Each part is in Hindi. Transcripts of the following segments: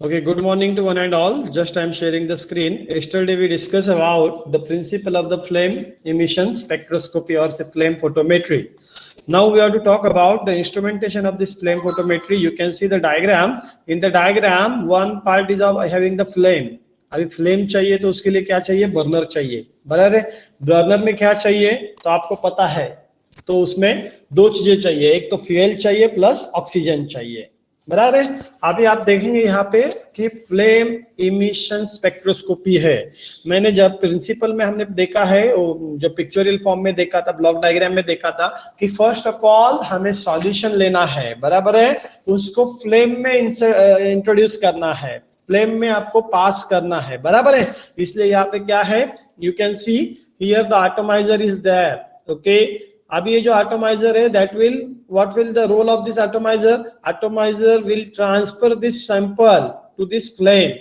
Okay, good morning to one and all. Just I'm sharing the screen. Yesterday we discussed about the principle of the flame emission spectroscopy or say flame photometry. Now we have to talk about the instrumentation of this flame photometry. You can see the diagram. In the diagram, one part is of having the flame. अभी फ्लेम चाहिए तो उसके लिए क्या चाहिए, बर्नर चाहिए. बराबर है. बर्नर में क्या चाहिए तो आपको पता है. तो उसमें दो चीजें चाहिए, एक तो फ्यूल चाहिए प्लस ऑक्सीजन चाहिए. बराबर है. अभी आप देखेंगे यहाँ पे कि फ्लेम इमिशन स्पेक्ट्रोस्कोपी है. मैंने जब प्रिंसिपल में हमने देखा है, जो पिक्चोरियल फॉर्म में देखा था, ब्लॉक डायग्राम में देखा था कि फर्स्ट ऑफ ऑल हमें सॉल्यूशन लेना है. बराबर है. उसको फ्लेम में इंट्रोड्यूस करना है, फ्लेम में आपको पास करना है. बराबर है. इसलिए यहाँ पे क्या है, you can see here the atomizer is there. Okay, अभी ये जो एटमाइजर है, that will what will the role of this atomizer. Atomizer will transfer this sample to this flame.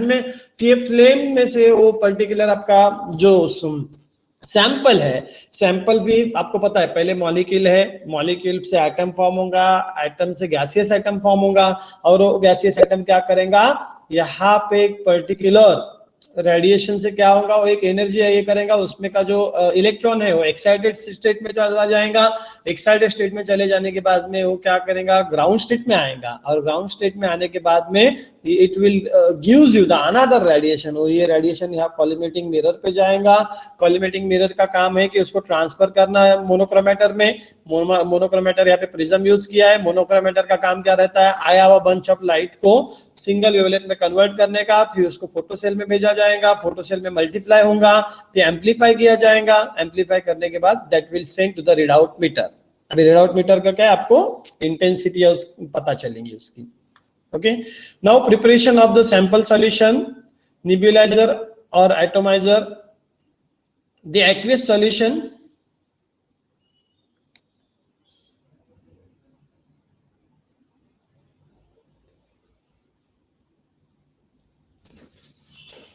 में ये फ्लेम में से वो पर्टिकुलर आपका जो सैंपल है, सैंपल भी आपको पता है पहले मॉलिक्यूल है, मॉलिक्यूल से एटम फॉर्म होगा, एटम से गैसियस एटम फॉर्म होगा, और वो गैसियस एटम क्या करेगा, यहाँ पे एक पर्टिकुलर रेडिएशन से क्या होगा, वो एक एनर्जी ये करेगा, उसमें का जो इलेक्ट्रॉन है वो एक्साइटेड स्टेट में चला जाएगा. एक्साइटेड स्टेट में चले जाने के बाद में वो क्या करेगा, ग्राउंड स्टेट में आएगा, और ग्राउंड स्टेट में आने के बाद में it will gives you the another radiation. वो ये रेडिएशन यहाँ कॉलिमेटिंग मिरर पे जाएगा. कॉलिमेटिंग मिरर का काम है कि उसको ट्रांसफर करना है मोनोक्रोमेटर में. मोनोक्रोमेटर यहाँ पे प्रिज्म यूज किया है. मोनोक्रोमेटर का काम क्या रहता है, आया हुआ बंच ऑफ लाइट को सिंगल वेवलेंथ में कन्वर्ट करने का, फिर उसको फोटोसेल में भेजा जाएगा, फोटोसेल में मल्टीप्लाई होगा, फिर एम्पलीफाई किया जाएगा. एम्पलीफाई करने के बाद that will send to the readout meter. अभी रीडआउट मीटर का क्या है, आपको इंटेंसिटी पता चलेंगी उसकी. Okay, now preparation of the sample solution, nebulizer और atomizer. The aqueous solution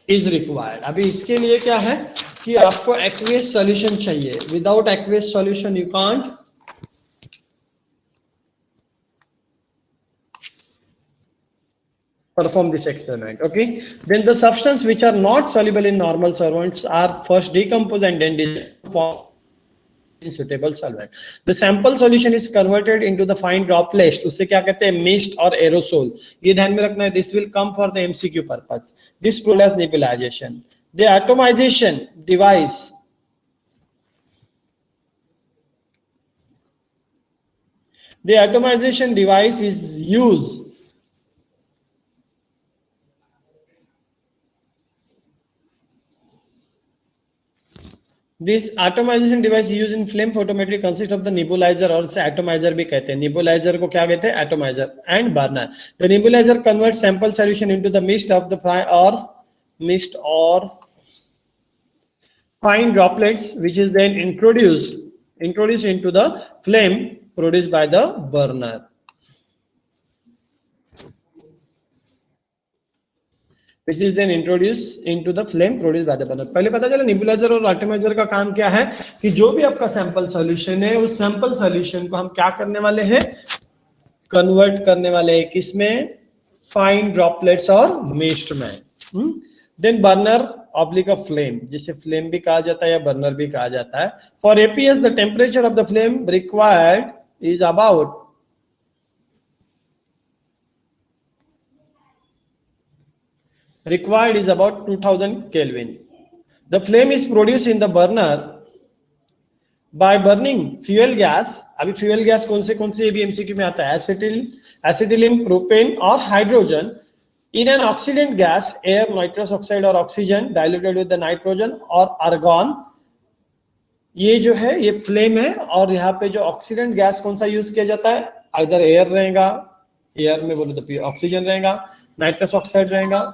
is required. अभी इसके लिए क्या है कि आपको एक्वियस सॉल्यूशन चाहिए. Without aqueous solution you can't perform this experiment. Okay, then the substance which are not soluble in normal solvents are first decomposed and then form in suitable solvent. The sample solution is converted into the fine droplets. उसे क्या कहते हैं, mist और aerosol. ये ध्यान में रखना है. This will come for the MCQ purpose. This process as nebulization. The atomization device is used This atomization device used in flame photometry consists of the nebulizer, और से atomizer भी कहते हैं. Nebulizer को क्या कहते हैं, atomizer, and burner. The nebulizer converts sample solution into the mist or fine droplets, which is then introduced into the flame produced by the burner. Which is then introduced into the flame produced by the burner. पहले पता चला नेबुलाइजर और एटमाइजर का काम क्या है कि जो भी आपका सैंपल सॉल्यूशन है, उस सैंपल सॉल्यूशन को हम क्या करने वाले हैं, कन्वर्ट करने वाले हैं किसमें, फाइन ड्रॉपलेट्स और मिस्ट में. Then burner oblique of flame, जिसे फ्लेम भी कहा जाता है या बर्नर भी कहा जाता है. For APS the temperature of the flame required is about required is about 2000 Kelvin. The flame is produced in the burner by burning fuel gas. अभी fuel gas कौन से ये भी MCQ में आता है, acetylene, propane और hydrogen in an oxidant gas, air, nitrous oxide और oxygen diluted with the nitrogen और argon. ये जो है ये फ्लेम है, और यहाँ पे जो ऑक्सीडेंट गैस कौन सा यूज किया जाता है, इधर एयर रहेगा, एयर में बोले तो ऑक्सीजन रहेगा, नाइट्रस ऑक्साइड रहेगा.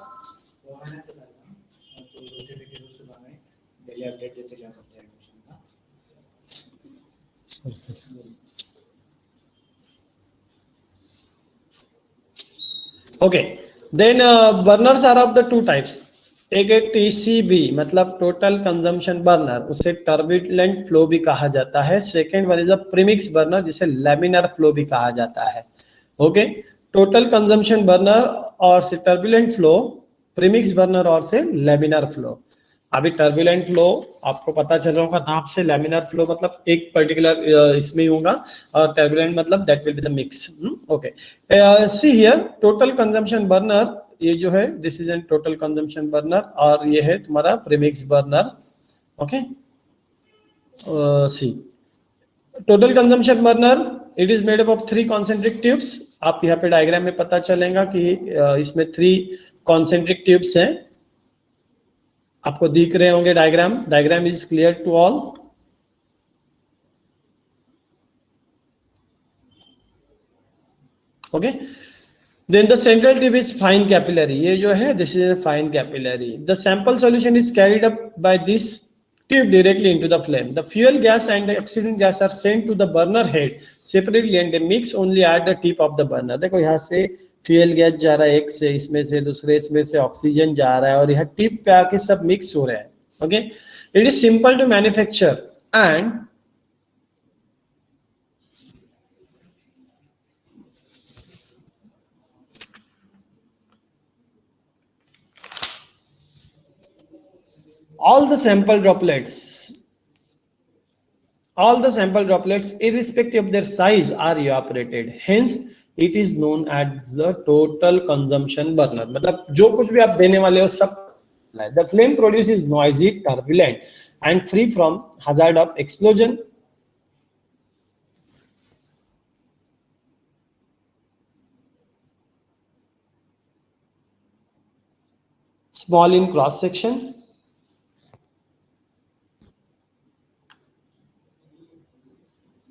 Okay, then burners are of the two types. एक TCB मतलब टोटल कंजम्पशन बर्नर, उसे टर्बुलेंट फ्लो भी कहा जाता है. Second one is a premix burner, जिसे लैमिनर फ्लो भी कहा जाता है. ओके, टोटल कंजम्पशन बर्नर और से टर्बुलेंट फ्लो, प्रीमिक्स बर्नर और से लैमिनार फ्लो। अभी टर्बुलेंट फ्लो आपको पता चल रहा होगा नाम से, लैमिनार फ्लो मतलब एक पर्टिकुलर इसमें होगा, और टर्बुलेंट मतलब that will be the mix. Okay, see here total consumption burner, ये जो है this is an total consumption burner, और ये है तुम्हारा premix burner. Okay, see total consumption burner, it is made up of 3 concentric tubes. आप यहाँ पे डायग्राम में पता चलेगा कि इसमें 3 कॉन्सेंट्रिक ट्यूब्स हैं, आपको दिख रहे होंगे diagram. Diagram is clear to all. Okay, then the central tube is fine capillary, ये जो है this is fine capillary. The sample solution is carried up by this tube directly into the flame. The fuel gas and the oxygen gas are sent to the burner head separately and they mix only at the tip of the burner. देखो यहाँ से फ्यूल गैस जा रहा है एक से, इसमें से दूसरे, इसमें से ऑक्सीजन जा रहा है, और यहाँ टिप पे आके सब मिक्स हो रहा है। Okay, it is simple to manufacture and all the sample droplets irrespective of their size are evaporated, hence it is known as the total consumption burner। मतलब जो कुछ भी आप देने वाले हो सब, the flame produces noisy, turbulent and free from hazard of explosion। small in cross section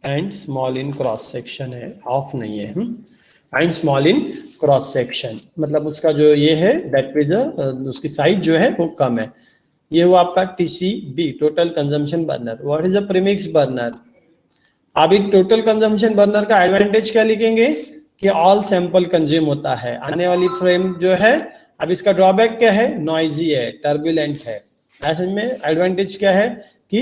and small in cross section है, ऑफ नहीं है। And small in cross section मतलब उसका जो ये है दैट इज उसकी साइज जो है वो कम है। ये वो आपका TCB, total consumption burner. What is a premix burner? अभी टोटल कंजम्पशन बर्नर का एडवांटेज क्या लिखेंगे कि ऑल सैंपल कंज्यूम होता है। आने वाली फ्रेम जो है, अब इसका ड्रॉबैक क्या है? नॉइजी है, टर्बुलेंट है। ऐसे में एडवांटेज क्या है कि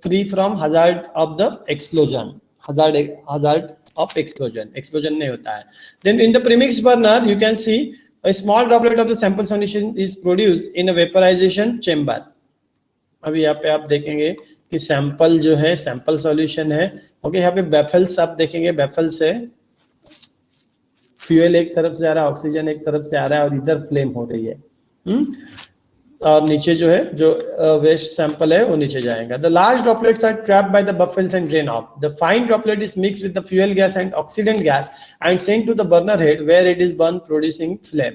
free from hazard of the explosion, hazard of explosion नहीं होता है। Then in the premix burner you can see a small droplet of the sample solution is produced in a vaporization chamber। अभी यहाँ पे आप देखेंगे कि सैंपल जो है, सैंपल सॉल्यूशन है। ओके, यहाँ पे बैफल्स आप देखेंगे, बैफल से फ्यूल एक तरफ से आ रहा है, ऑक्सीजन एक तरफ से आ रहा है, और इधर फ्लेम हो रही है। और नीचे जो है, जो वेस्ट सैंपल है वो नीचे जाएगा। The large droplets are trapped by the baffles and drain off. The fine droplet is mixed with the fuel gas and oxidant gas and sent to the burner head where it is burn producing flame.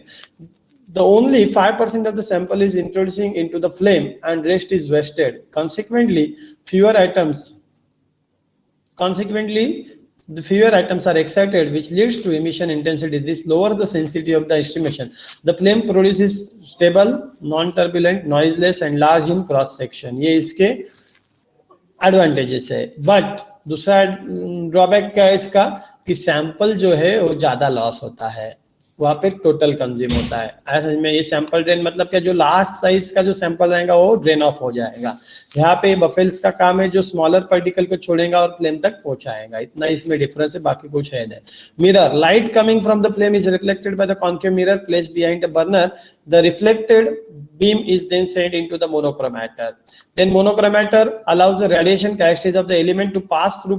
The only 5% of the sample is introducing into the flame and rest is wasted. Consequently, the fewer items are excited, which leads to emission intensity. This lowers the sensitivity of the estimation. The flame produces stable, non-turbulent, noiseless and large in cross section. ये इसके एडवांटेजेस है। बट दूसरा ड्रॉबैक क्या है इसका कि सैंपल जो है वो ज्यादा लॉस होता है, वहां पे टोटल कंज्यूम होता है। ऐसे में ये सैंपल ड्रेन मतलब क्या, जो लास्ट साइज का जो सैंपल रहेगा वो ड्रेन ऑफ हो जाएगा। यहाँ पे बफेल्स का काम है जो स्मॉलर पार्टिकल को छोड़ेगा और फ्लेम तक पहुंचाएगा, इतना इसमें डिफरेंस है, बाकी कुछ है नहीं। Mirror, light coming from the flame is reflected by the concave mirror placed behind the burner. The reflected beam is then sent into the monochromator. Then monochromator allows the radiation characteristics of the element to pass through,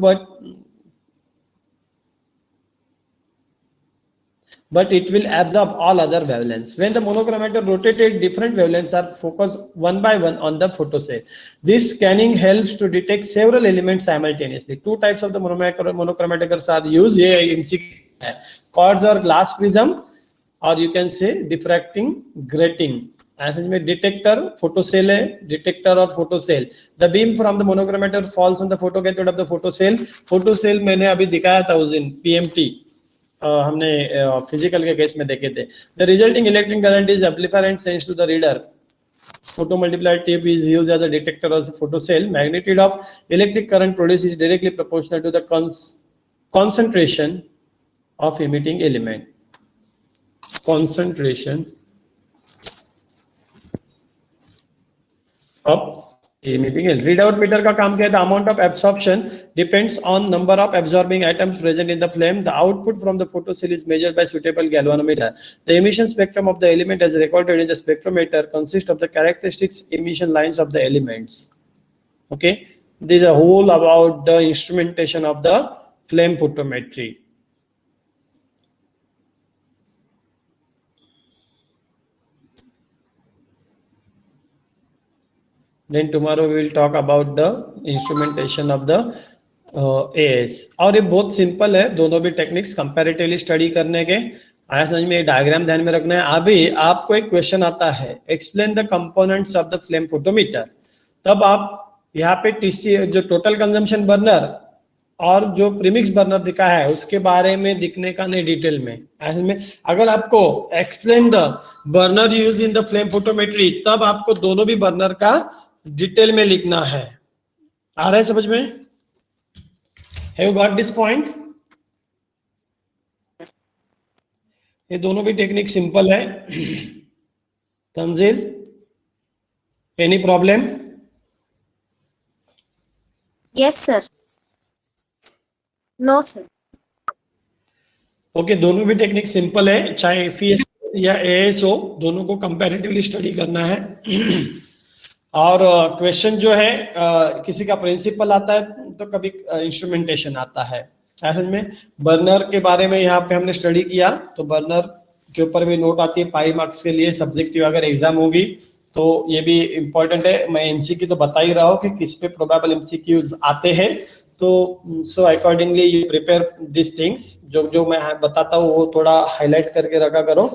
but it will absorb all other wavelengths. When the monochromator rotated, different wavelengths are focused one by one on the photocell. This scanning helps to detect several elements simultaneously. Two types of the monochromators are used. ये MCQ है, quartz or glass prism, or you can say diffracting grating. ऐसे में डिटेक्टर, फोटोसेल है, डिटेक्टर और photocell. The beam from the monochromator falls on the photocathode of the photocell. Photocell मैंने अभी दिखाया था उस दिन, PMT हमने फिजिकल के केस में देखे थे। The resulting electric current is amplifier and sense to the reader. Photo multiplier tape is used as a detector of photocell. Magnitude of electric current produced is directly proportional to the concentration of emitting element. Concentration of read out meter का काम क्या है? The amount of absorption depends on number of absorbing items present in the flame. The output from the photo cell is measured by suitable galvanometer. The emission spectrum of the element as recorded in the spectrometer consists of the characteristics emission lines of the elements. Okay, this is a whole about the instrumentation of the flame photometry. Then tomorrow we will talk about the instrumentation of the AS. और ये बहुत सिंपल है, दोनों भी टेक्निक्स कंपैरेटिवली स्टडी करने के. आया समझ में? डायग्राम ध्यान में रखना है. अभी आपको एक क्वेश्चन आता है, explain the components of the flame photometer. तब आप यहाँ पे टीसी जो टोटल कंजम्पशन बर्नर और जो प्रीमिक्स बर्नर दिखा है उसके बारे में दिखने का नहीं डिटेल में. ऐसे में अगर आपको explain the burner use in the flame photometry, तब आपको दोनों भी बर्नर का डिटेल में लिखना है. आ रहा है समझ में? Have you got this point? ये दोनों भी टेक्निक सिंपल है. Tanzeel, any problem? Yes sir. No sir. Okay, दोनों भी टेक्निक सिंपल है, चाहे एफईएस या एएस हो, दोनों को कंपैरेटिवली स्टडी करना है. और क्वेश्चन जो है किसी का प्रिंसिपल आता है तो कभी इंस्ट्रूमेंटेशन आता है. ऐसे में बर्नर के बारे में यहाँ पे हमने स्टडी किया, तो बर्नर के ऊपर भी नोट आती है 5 मार्क्स के लिए. सब्जेक्टिव अगर एग्जाम होगी तो ये भी इम्पोर्टेंट है. मैं एमसीक्यू तो बता ही रहा हूँ कि किस पे प्रोबेबल एमसीक्यूज आते हैं, तो so accordingly you prepare this things. जो मैं बताता हूँ वो थोड़ा हाईलाइट करके रखा करो.